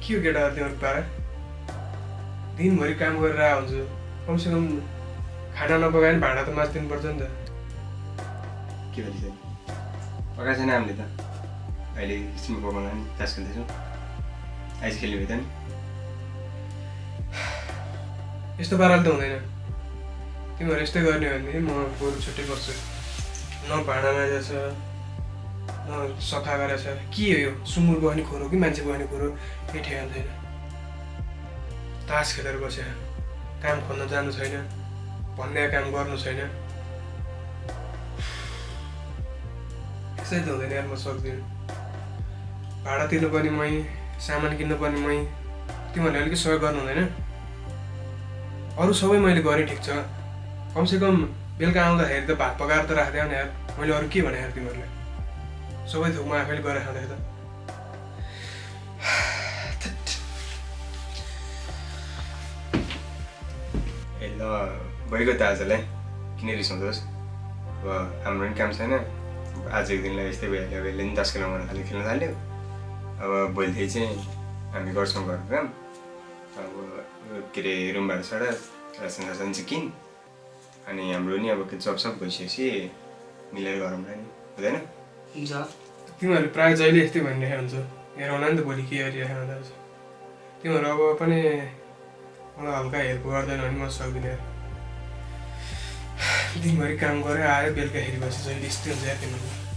के हो केटाहरू तिम्रो पारा दिनभरि काम गरेर आएको हुन्छ कमसेकम खाना नपकायो भने भाँडा त माझ्दिनु पर्छ नि त के भन्छ पकाएको छैन हामीले त अहिले स्कुलमा पकाउनु नि तास खेल्दैछौँ आइज खेल्ने भयो त नि यस्तो पाराले त हुँदैन तिमीहरू यस्तै गर्ने हो भने म बरु छुट्टै गर्छु न भाँडा माझेछ न सफा गरेछ के हो यो सुँगुर बस्ने खोरो कि मान्छे बस्ने खोरो केही ठेगान छैन तास खेलेर बस्यो काम खोज्न जानु छैन भन्ने काम गर्नु छैन त्यसै त हुँदैन यार म सक्दिनँ भाडा तिर्नुपर्ने मै सामान किन्नुपर्ने मै तिमीहरूले अलिकति सहयोग गर्नु हुँदैन अरू सबै मैले गरेँ ठिक छ कमसेकम बेलुका आउँदाखेरि त भात पकाएर त राख्दै नि यार मैले अरू के भने यार तिमीहरूलाई सबै थोक म आफैले गरेर खाँदै त ए ल भइगयो त आजलाई किन रिसाउँछस् अब हाम्रो पनि काम छैन आजको दिनलाई यस्तै भइहाल्यो अब यसले पनि 10 किलो मन खालि खेल्न थाल्यो अब भोलिदेखि चाहिँ हामी गर्छौँ घरको काम अब के अरे रुम भाडा साडा रासन सासन चाहिँ किन अनि हाम्रो नि अब जब सब भइसकेपछि मिलेर गरौँ न नि हुँदैन हुन्छ तिमीहरू प्रायः जहिले यस्तै भनिरहेको हुन्छ हेरौँला नि त भोलि के गरिरहेको हुँदा तिमीहरू अब पनि मलाई हल्का हेल्प गर्दैन भने म सक्दिनँ दिनभरि काम गरेर आयो बेलुकाखेरि बसेर जहिले यस्तै हुन्छ यार तिमीहरू